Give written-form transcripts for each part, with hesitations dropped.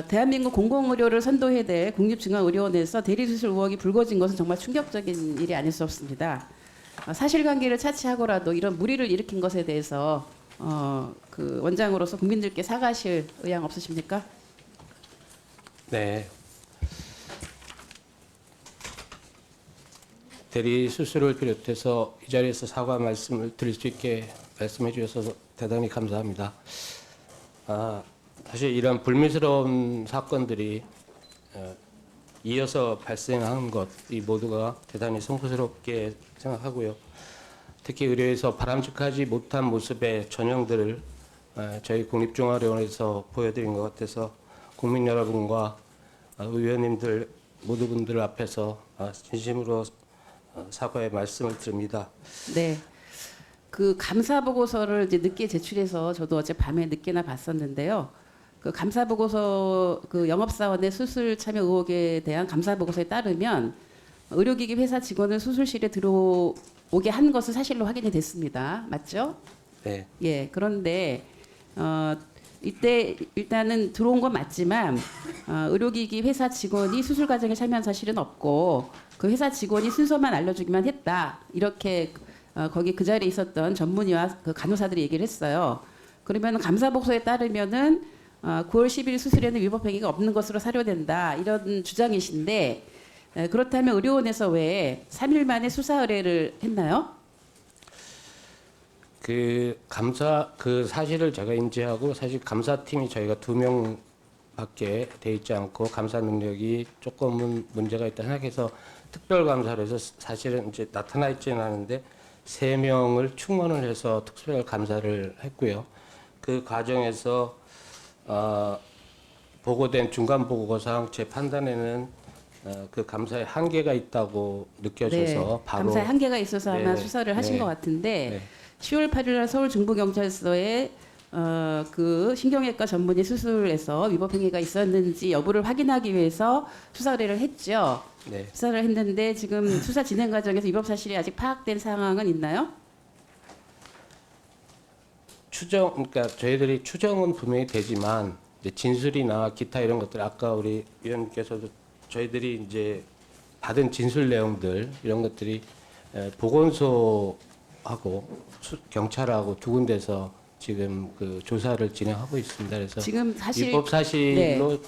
대한민국 공공의료를 선도해야 될 국립중앙의료원에서 대리수술 의혹이 불거진 것은 정말 충격적인 일이 아닐 수 없습니다. 사실관계를 차치하고라도 이런 무리를 일으킨 것에 대해서 그 원장으로서 국민들께 사과하실 의향 없으십니까? 네. 대리 수술을 비롯해서 이 자리에서 사과 말씀을 드릴 수 있게 말씀해 주셔서 대단히 감사합니다. 사실 이런 불미스러운 사건들이 이어서 발생한 것, 이 모두가 대단히 송구스럽게 생각하고요. 특히 의료에서 바람직하지 못한 모습의 전형들을 저희 국립중앙의료원에서 보여드린 것 같아서 국민 여러분과 의원님들 모두 분들 앞에서 진심으로 사과의 말씀을 드립니다. 네. 그 감사 보고서를 이제 늦게 제출해서 저도 어제 밤에 늦게나 봤었는데요. 그 감사 보고서 그 영업사원의 수술 참여 의혹에 대한 감사 보고서에 따르면 의료기기 회사 직원을 수술실에 들어오게 한 것은 사실로 확인이 됐습니다. 맞죠? 네. 예. 그런데 이때 일단은 들어온 건 맞지만 의료기기 회사 직원이 수술 과정에 참여한 사실은 없고 그 회사 직원이 순서만 알려주기만 했다. 이렇게 거기 그 자리에 있었던 전문의와 그 간호사들이 얘기를 했어요. 그러면 감사 보고서에 따르면은 9월 10일 수술에는 위법 행위가 없는 것으로 사료된다. 이런 주장이신데 그렇다면 의료원에서 왜 3일 만에 수사 의뢰를 했나요? 그 사실을 제가 인지하고 사실 감사팀이 저희가 2명밖에 돼 있지 않고 감사 능력이 조금은 문제가 있다 생각해서 특별 감사를 해서 사실은 이제 나타나 있지는 않은데 3명을 충원을 해서 특별 감사를 했고요. 그 과정에서 보고된 중간 보고상 제 판단에는 그 감사에 한계가 있다고 느껴져서 네, 바로 감사에 한계가 있어서 아마 네, 수사를 하신 네, 것 같은데 네. 10월 8일 날 서울 중부경찰서에 그 신경외과 전문의 수술에서 위법 행위가 있었는지 여부를 확인하기 위해서 수사 의뢰를 했죠. 네. 수사를 했는데 지금 수사 진행 과정에서 위법 사실이 아직 파악된 상황은 있나요? 그러니까 저희들이 추정은 분명히 되지만 이제 진술이나 기타 이런 것들 아까 우리 위원님께서도 저희들이 이제 받은 진술 내용들 이런 것들이 보건소하고 경찰하고 두 군데서 지금 그 조사를 진행하고 있습니다. 그래서 지금 사실 위법 사실로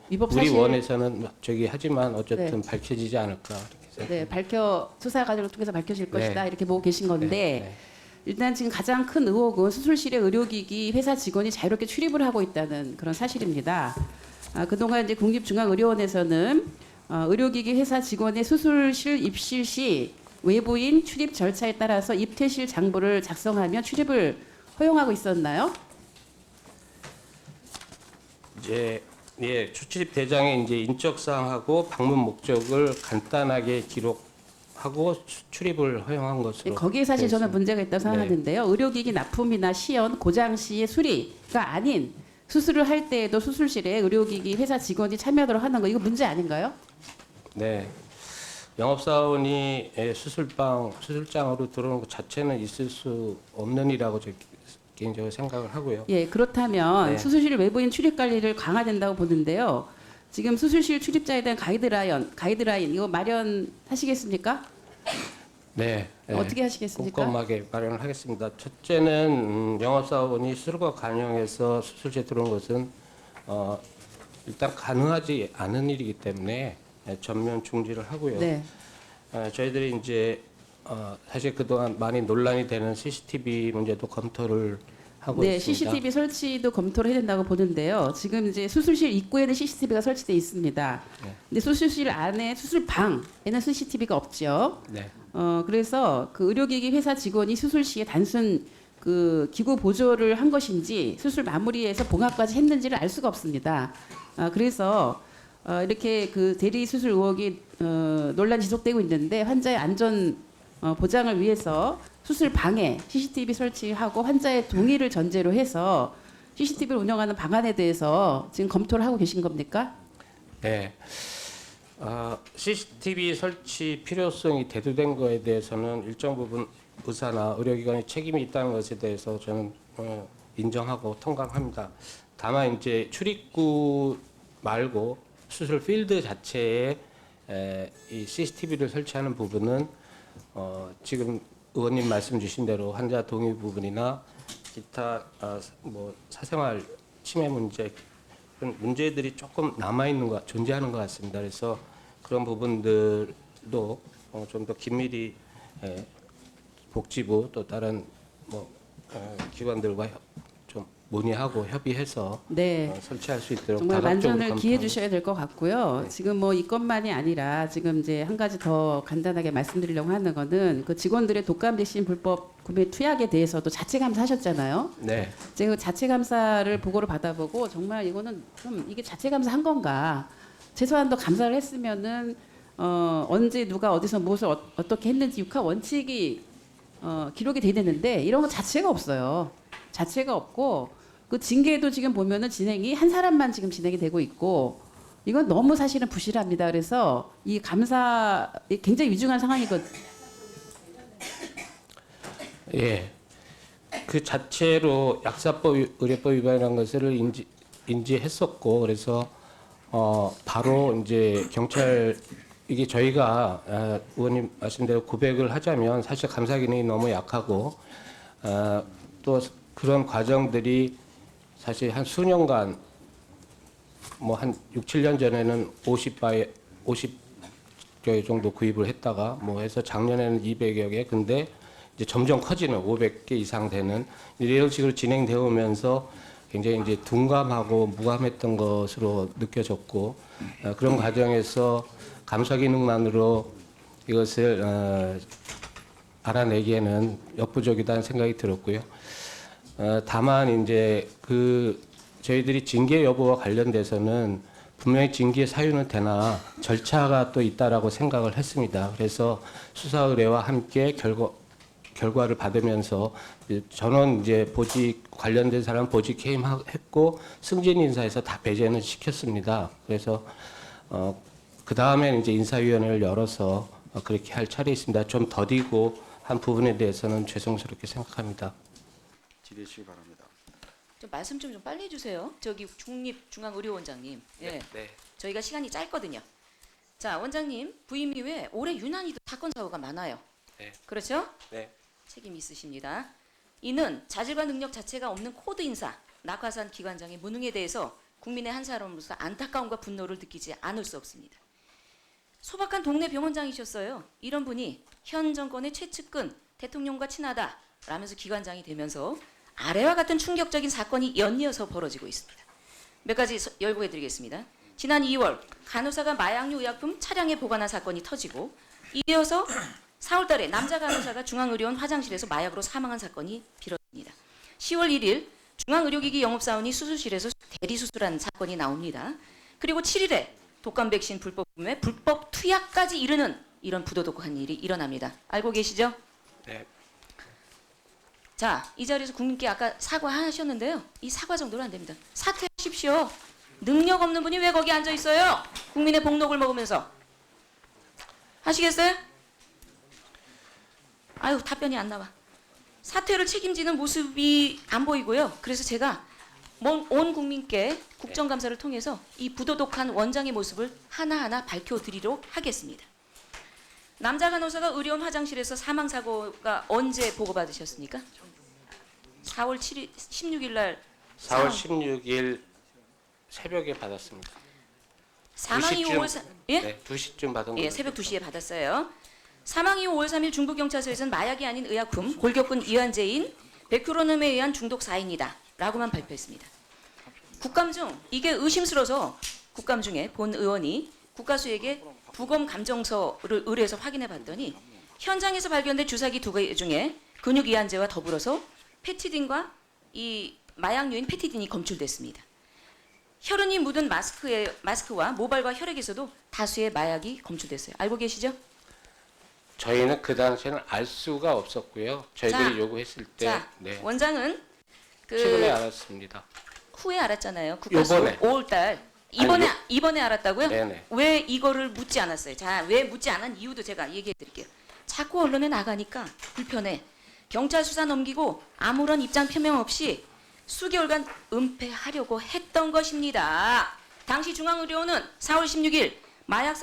위법 우리 사실- 원에서는 저기 하지만 어쨌든 네. 밝혀지지 않을까 이렇게 생각합니다. 수사 과정을 통해서 밝혀질 네. 것이다 이렇게 보고 계신 건데 네. 일단 지금 가장 큰 의혹은 수술실에 의료기기 회사 직원이 자유롭게 출입을 하고 있다는 그런 사실입니다. 그동안 이제 국립중앙의료원에서는 의료기기 회사 직원의 수술실 입실 시 외부인 출입 절차에 따라서 입퇴실 장부를 작성하며 출입을 허용하고 있었나요? 이제 출입 대장에 이제 인적 사항하고 방문 목적을 간단하게 기록하고 출입을 허용한 것으로. 거기에 사실 되어 저는 있습니다. 문제가 있다고 생각하는데요. 의료기기 납품이나 시연, 고장 시의 수리가 아닌 수술을 할 때에도 수술실에 의료기기 회사 직원이 참여하도록 하는 거 이거 문제 아닌가요? 네. 영업사원이 수술장으로 들어오는 것 자체는 있을 수 없는 일이라고 저 개인적으로 생각을 하고요. 예, 그렇다면 네. 수술실 외부인 출입 관리를 강화된다고 보는데요. 지금 수술실 출입자에 대한 가이드라인 이거 마련하시겠습니까? 네. 어떻게 하시겠습니까? 꼼꼼하게 마련을 하겠습니다. 첫째는 영업사원이 수술과 관영해서 수술실에 들어온 것은 일단 가능하지 않은 일이기 때문에 전면 중지를 하고요. 네. 저희들이 이제 사실 그동안 많이 논란이 되는 CCTV 문제도 검토를 하고 네, 있습니다. CCTV 설치도 검토를 해야 된다고 보는데요. 지금 이제 수술실 입구에는 CCTV가 설치돼 있습니다. 네. 근데 수술실 안에 수술방에는 CCTV가 없죠. 네. 그래서 그 의료기기 회사 직원이 수술 시에 단순 그 기구 보조를 한 것인지 수술 마무리해서 봉합까지 했는지를 알 수가 없습니다. 그래서 이렇게 그 대리 수술 의혹이 논란이 지속되고 있는데 환자의 안전 보장을 위해서 수술 방에 CCTV 설치하고 환자의 동의를 전제로 해서 CCTV를 운영하는 방안에 대해서 지금 검토를 하고 계신 겁니까? 네. CCTV 설치 필요성이 대두된 거에 대해서는 일정 부분 의사나 의료기관의 책임이 있다는 것에 대해서 저는 인정하고 통감합니다. 다만 이제 출입구 말고 수술 필드 자체에 이 CCTV를 설치하는 부분은 지금 의원님 말씀 주신 대로 환자 동의 부분이나 기타 뭐 사생활 침해 문제 그런 문제들이 조금 남아 있는 것 존재하는 것 같습니다. 그래서 그런 부분들도 좀 더 긴밀히 복지부 또 다른 뭐 기관들과 좀 논의하고 협의해서 네. 설치할 수 있도록 정말 다각적으로 만전을 기해 검토하고 주셔야 될 것 같고요. 네. 지금 뭐 이것만이 아니라 지금 이제 한 가지 더 간단하게 말씀드리려고 하는 거는 그 직원들의 독감 백신 불법 구매 투약에 대해서도 자체 감사하셨잖아요. 네. 제가 자체 감사를 보고를 받아보고 정말 이거는 좀 이게 자체 감사한 건가? 최소한 더 감사를 했으면은 언제 누가 어디서 무엇을 어떻게 했는지 육하 원칙이 기록이 돼야 되는데 이런 거 자체가 없어요. 자체가 없고 그 징계도 지금 보면은 진행이 한 사람만 지금 진행이 되고 있고 이건 너무 사실은 부실합니다. 그래서 이 감사 굉장히 위중한 상황이거든요. 예. 그 자체로 약사법 의료법 위반이라는 것을 인지했었고 그래서 바로 이제 경찰 이게 저희가 의원님 말씀대로 고백을 하자면 사실 감사 기능이 너무 약하고 또 그런 과정들이 사실 한 수년간 뭐 한 6, 7년 전에는 50개 정도 구입을 했다가 뭐 해서 작년에는 200여 개 근데 이제 점점 커지는 500개 이상 되는 이런 식으로 진행되어 오면서 굉장히 이제 둔감하고 무감했던 것으로 느껴졌고 그런 과정에서 감사 기능만으로 이것을 알아내기에는 역부족이다는 생각이 들었고요. 다만 이제 그 저희들이 징계 여부와 관련돼서는 분명히 징계 사유는 되나 절차가 또 있다라고 생각을 했습니다. 그래서 수사 의뢰와 함께 결과를 받으면서 전원 이제 보직 관련된 사람 보직 해임했고 승진 인사에서 다 배제는 시켰습니다. 그래서 그 다음에 이제 인사위원회를 열어서 그렇게 할 차례 있습니다. 좀 더디고 한 부분에 대해서는 죄송스럽게 생각합니다. 질의해 주시기 바랍니다. 좀 말씀 좀 빨리 해주세요. 저기 중립중앙의료원장님. 예. 네. 저희가 시간이 짧거든요. 자, 원장님 부임 이후에 올해 유난히도 사건 사고가 많아요. 네. 그렇죠? 네. 책임 있으십니다. 이는 자질과 능력 자체가 없는 코드 인사 낙하산 기관장의 무능에 대해서 국민의 한 사람으로서 안타까움과 분노를 느끼지 않을 수 없습니다. 소박한 동네 병원장이셨어요. 이런 분이 현 정권의 최측근 대통령과 친하다 라면서 기관장이 되면서 아래와 같은 충격적인 사건이 연이어서 벌어지고 있습니다. 몇 가지 열거해드리겠습니다. 지난 2월 간호사가 마약류 의약품 차량에 보관한 사건이 터지고 이어서 4월 달에 남자 간호사가 중앙의료원 화장실에서 마약으로 사망한 사건이 벌어집니다. 10월 1일 중앙의료기기 영업사원이 수술실에서 대리수술한 사건이 나옵니다. 그리고 7일에 독감 백신 불법 구매, 불법 투약까지 이르는 이런 부도덕한 일이 일어납니다. 알고 계시죠? 네. 자, 이 자리에서 국민께 아까 사과하셨는데요. 이 사과 정도는 안 됩니다. 사퇴하십시오. 능력 없는 분이 왜 거기 앉아 있어요? 국민의 복록을 먹으면서. 하시겠어요? 아유, 답변이 안 나와. 사퇴를 책임지는 모습이 안 보이고요. 그래서 제가 온 국민께 국정감사를 통해서 이 부도덕한 원장의 모습을 하나하나 밝혀드리도록 하겠습니다. 남자 간호사가 의료원 화장실에서 사망사고가 언제 보고받으셨습니까? 4월 7일, 16일 날 4월 16일 새벽에 받았습니다. 사망 이후 5월 3일 예? 네, 2시쯤 받은 예, 거예요. 새벽 2시에 받았어요. 사망 이후 5월 3일 중부경찰서에서는 마약이 아닌 의약품 골격근 이완제인 베큐로눔에 의한 중독 사인이다 라고만 발표했습니다. 국감 중 이게 의심스러워서 국감 중에 본 의원이 국가수에게 부검 감정서를 의뢰해서 확인해 봤더니 현장에서 발견된 주사기 2개 중에 근육 이완제와 더불어서 페티딘과 이 마약류인 페티딘이 검출됐습니다. 혈흔이 묻은 마스크와 모발과 혈액에서도 다수의 마약이 검출됐어요. 알고 계시죠? 저희는 그 당시에는 알 수가 없었고요. 저희들이 자, 요구했을 때 자, 네, 원장은 최근에 그 알았습니다. 후에 알았잖아요. 국가수 요번에. 5월달 아니, 이번에 알았다고요? 네네. 왜 이거를 묻지 않았어요? 자, 왜 묻지 않은 이유도 제가 얘기해 드릴게요. 자꾸 언론에 나가니까 불편해. 경찰 수사 넘기고 아무런 입장 표명 없이 수개월간 은폐하려고 했던 것입니다. 당시 중앙의료원은 4월 16일 마약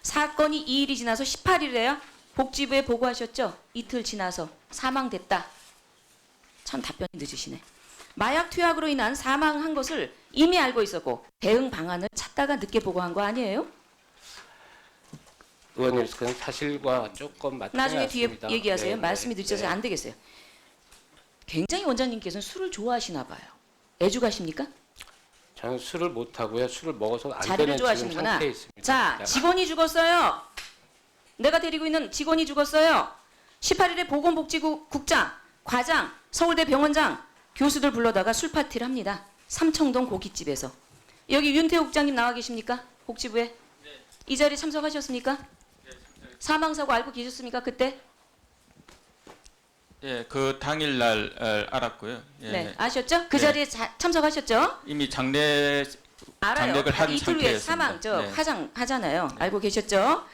사건이 2일이 지나서 18일에야 복지부에 보고하셨죠. 이틀 지나서 사망됐다. 참 답변이 늦으시네. 마약 투약으로 인한 사망한 것을 이미 알고 있었고 대응 방안을 찾다가 늦게 보고한 거 아니에요? 의원님, 그건 사실과 조금 맞지 나중에 않습니다. 뒤에 얘기하세요. 네, 말씀이 네, 늦어서 네. 안 되겠어요. 굉장히 원장님께서는 술을 좋아하시나 봐요. 애주가십니까? 저는 술을 못 하고요. 술을 먹어서 안 자리를 되는 지금 좋아하시는구나. 상태에 있습니다. 자, 네. 직원이 죽었어요. 내가 데리고 있는 직원이 죽었어요. 18일에 보건복지국 국장, 과장, 서울대 병원장, 교수들 불러다가 술 파티를 합니다. 삼청동 고깃집에서. 여기 윤태호 국장님 나와 계십니까? 복지부에? 네. 이 자리에 참석하셨습니까? 네, 사망사고 알고 계셨습니까? 그때? 예, 그 당일날 알았고요. 예, 네, 아셨죠? 그 네. 자리에 참석하셨죠? 이미 장례 알아요. 장례를 한 이틀 후에 상태였습니다. 사망, 네. 하잖아요. 알고 계셨죠?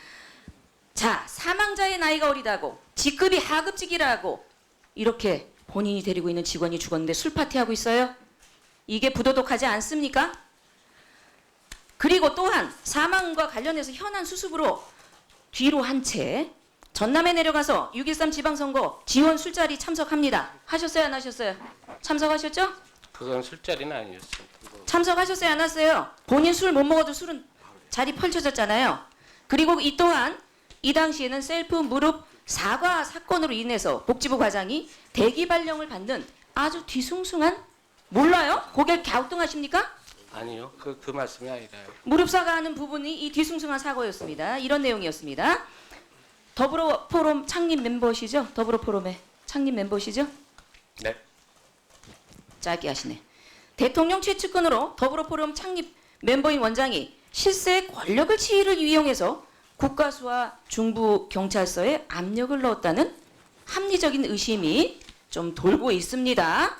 자, 사망자의 나이가 어리다고, 직급이 하급직이라고 이렇게 본인이 데리고 있는 직원이 죽었는데 술 파티하고 있어요? 이게 부도덕하지 않습니까? 그리고 또한 사망과 관련해서 현안 수습으로 뒤로 한 채 전남에 내려가서 6.13 지방선거 지원 술자리 참석합니다. 하셨어요? 안 하셨어요? 참석하셨죠? 그건 술자리는 아니었습니다. 참석하셨어요? 안 하셨어요? 본인 술 못 먹어도 술은 자리 펼쳐졌잖아요. 그리고 이 또한 이 당시에는 셀프 무릎 사과 사건으로 인해서 복지부 과장이 대기 발령을 받는 아주 뒤숭숭한, 몰라요? 고개 갸우뚱하십니까? 아니요. 그 말씀이 아니라요. 무릎 사과하는 부분이 이 뒤숭숭한 사고였습니다. 이런 내용이었습니다. 더불어 포럼 창립 멤버시죠? 더불어 포럼의 창립 멤버시죠? 네. 짧게 하시네. 대통령 최측근으로 더불어 포럼 창립 멤버인 원장이 실세의 권력을 지휘를 이용해서 국가수와 중부 경찰서에 압력을 넣었다는 합리적인 의심이 좀 돌고 있습니다.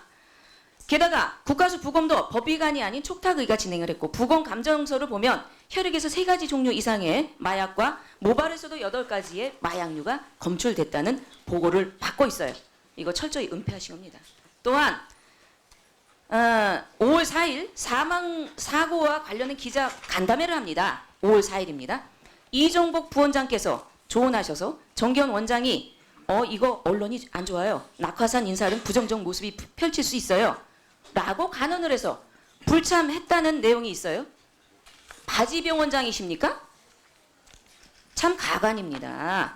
게다가 국가수 부검도 법위반이 아닌 촉탁의가 진행을 했고 부검 감정서를 보면 혈액에서 3가지 종류 이상의 마약과 모발에서도 8가지의 마약류가 검출됐다는 보고를 받고 있어요. 이거 철저히 은폐하신 겁니다. 또한 5월 4일 사망 사고와 관련된 기자 간담회를 합니다. 5월 4일입니다. 이종복 부원장께서 조언하셔서 정기현 원장이 이거 언론이 안 좋아요. 낙하산 인사는 부정적 모습이 펼칠 수 있어요. 라고 간언을 해서 불참했다는 내용이 있어요. 바지병 원장이십니까? 참 가관입니다.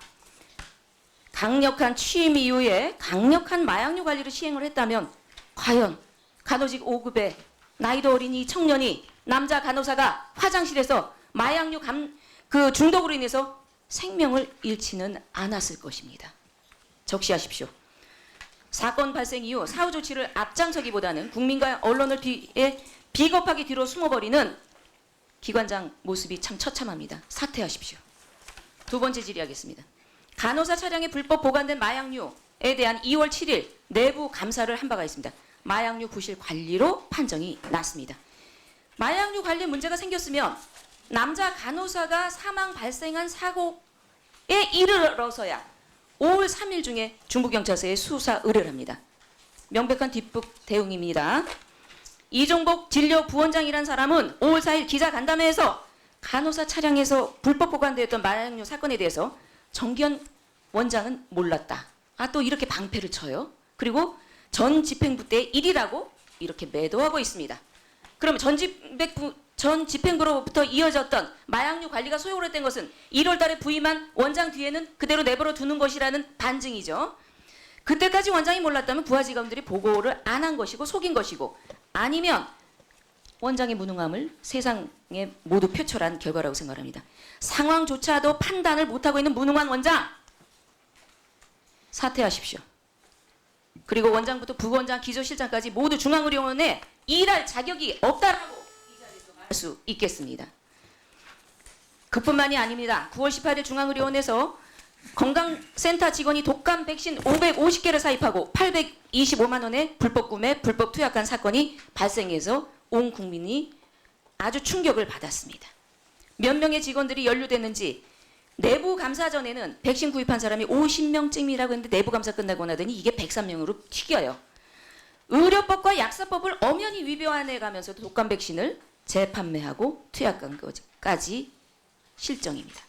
강력한 취임 이후에 강력한 마약류 관리를 시행을 했다면 과연 간호직 5급의 나이도 어린 이 청년이 남자 간호사가 화장실에서 마약류 중독으로 인해서 생명을 잃지는 않았을 것입니다. 적시하십시오. 사건 발생 이후 사후 조치를 앞장서기보다는 국민과 언론을 비겁하게 뒤로 숨어버리는 기관장 모습이 참 처참합니다. 사퇴하십시오. 두 번째 질의하겠습니다. 간호사 차량에 불법 보관된 마약류에 대한 2월 7일 내부 감사를 한 바가 있습니다. 마약류 부실 관리로 판정이 났습니다. 마약류 관리 문제가 생겼으면 남자 간호사가 사망 발생한 사고에 이르러서야 5월 3일 중에 중부경찰서에 수사 의뢰를 합니다. 명백한 뒷북 대응입니다. 이종복 진료부원장이란 사람은 5월 4일 기자 간담회에서 간호사 차량에서 불법 보관되었던 마약류 사건에 대해서 정기현 원장은 몰랐다. 또 이렇게 방패를 쳐요. 그리고 전 집행부 때 일이라고 이렇게 매도하고 있습니다. 그러면 전 집행부로부터 이어졌던 마약류 관리가 소홀했던 것은 1월 달에 부임한 원장 뒤에는 그대로 내버려 두는 것이라는 반증이죠. 그때까지 원장이 몰랐다면 부하 직원들이 보고를 안 한 것이고 속인 것이고 아니면 원장의 무능함을 세상에 모두 표출한 결과라고 생각합니다. 상황조차도 판단을 못하고 있는 무능한 원장 사퇴하십시오. 그리고 원장부터 부원장, 기조실장까지 모두 중앙의료원에 일할 자격이 없다라고 이 자리에서 말할 수 있겠습니다. 그뿐만이 아닙니다. 9월 18일 중앙의료원에서 건강센터 직원이 독감 백신 550개를 사입하고 825만 원의 불법 구매, 불법 투약한 사건이 발생해서 온 국민이 아주 충격을 받았습니다. 몇 명의 직원들이 연루됐는지 내부 감사 전에는 백신 구입한 사람이 50명쯤이라고 했는데 내부 감사 끝나고 나더니 이게 103명으로 튀겨요. 의료법과 약사법을 엄연히 위반해 가면서도 독감 백신을 재판매하고 투약한 것까지 실정입니다.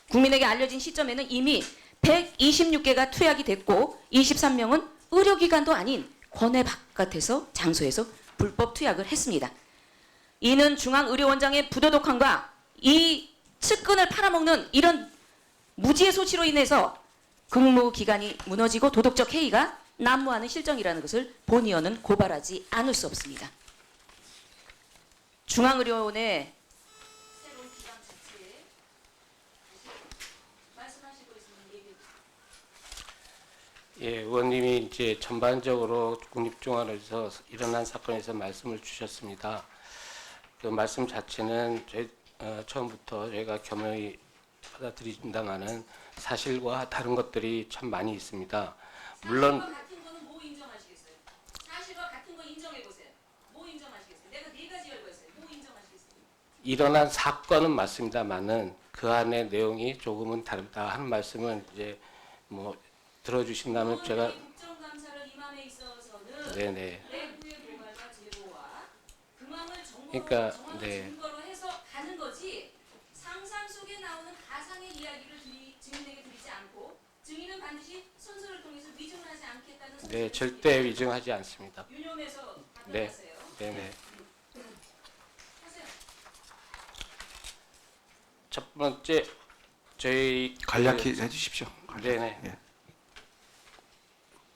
국민에게 알려진 시점에는 이미 126개가 투약이 됐고 23명은 의료기관도 아닌 권해 바깥에서 장소에서 불법 투약을 했습니다. 이는 중앙의료원장의 부도덕함과 이 측근을 팔아먹는 이런 무지의 소치로 인해서 근무기간이 무너지고 도덕적 해이가 난무하는 실정이라는 것을 본의원은 고발하지 않을 수 없습니다. 중앙의료원의 새로운 기관 자체에 말씀하실 거 있으면 얘기해 주세요. 예, 의원님이 이제 전반적으로 국립중앙에서 일어난 사건에서 말씀을 주셨습니다. 그 말씀 자체는 처음부터 저희가 겸허히 받아들인다마는 사실과 다른 것들이 참 많이 있습니다. 물론 사실과 같은 거는 뭐 인정하시겠어요? 사실과 같은 거 인정해 보세요. 뭐 인정하시겠어요? 내가 네 가지 열거했어요. 뭐 인정하시겠어요? 일어난 사건은 맞습니다만은 그 안에 내용이 조금은 다르다 하는 말씀은 이제 뭐 들어주신다면 제가 국정감사를 임함에 있어서는 네네. 내부의 고발과 제보와 금황을 그러니까, 정황을 네. 증거로 해서 가는 거지 상상 속에 나오는 가상의 이야기를 증인에게 드리지 않고 증인은 반드시 선서를 통해서 위증을 하지 않겠다는 네, 절대 위증하지 않습니다. 유념해서 네. 답변하세요. 네네. 하세요. 첫 번째 저희 간략히 해주십시오. 네네. 예.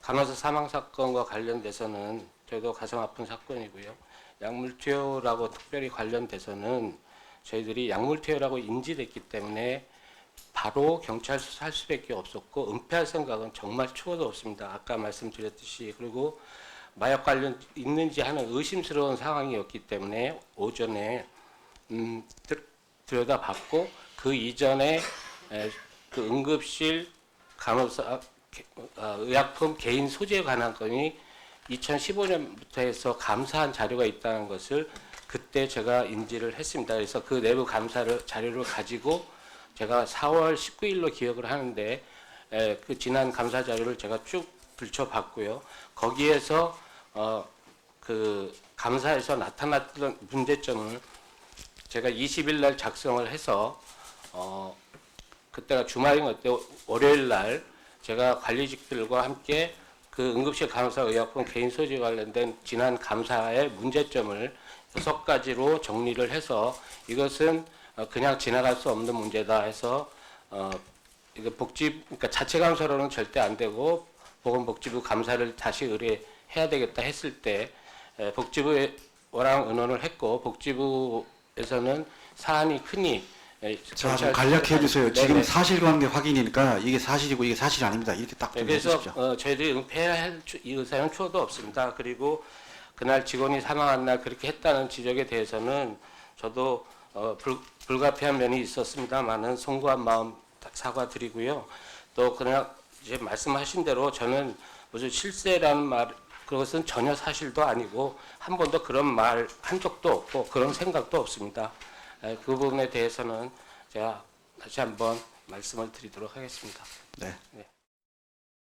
간호사 사망 사건과 관련돼서는 저희도 가슴 아픈 사건이고요. 약물 투여라고 특별히 관련돼서는 저희들이 약물 투여라고 인지됐기 때문에 바로 경찰 수사할 수밖에 없었고 은폐할 생각은 정말 추호도 없습니다. 아까 말씀드렸듯이. 그리고 마약 관련 있는지 하는 의심스러운 상황이었기 때문에 오전에 들여다봤고 그 이전에 그 응급실 간호사 의약품 개인 소지에 관한 건이 2015년부터 해서 감사한 자료가 있다는 것을 그때 제가 인지를 했습니다. 그래서 그 내부 감사를 자료를 가지고 제가 4월 19일로 기억을 하는데 그 지난 감사 자료를 제가 쭉 들춰봤고요. 거기에서 그 감사에서 나타났던 문제점을 제가 20일 날 작성을 해서 그때가 주말인 것 같아요. 월요일 날 제가 관리직들과 함께 그 응급실 간호사 의약품 개인 소지 관련된 지난 감사의 문제점을 6가지로 정리를 해서 이것은 그냥 지나갈 수 없는 문제다 해서 이거 그러니까 자체 감사로는 절대 안 되고 보건복지부 감사를 다시 의뢰해야 되겠다 했을 때 복지부랑 의논을 했고 복지부에서는 사안이 크니 자, 좀 간략히 해주세요. 지금 네네. 사실관계 확인이니까 이게 사실이고 이게 사실이 아닙니다. 이렇게 딱 네, 정리해 그래서 주십시오. 저희들이 은폐할 이 의사는 추호도 없습니다. 그리고 그날 직원이 사망한 날 그렇게 했다는 지적에 대해서는 저도 불가피한 면이 있었습니다만은 송구한 마음 사과드리고요. 또 그냥 이제 말씀하신 대로 저는 무슨 실세라는 말 그것은 전혀 사실도 아니고 한 번도 그런 말 한 적도 없고 그런 생각도 없습니다. 그 부분에 대해서는 제가 다시 한번 말씀을 드리도록 하겠습니다. 네. 네.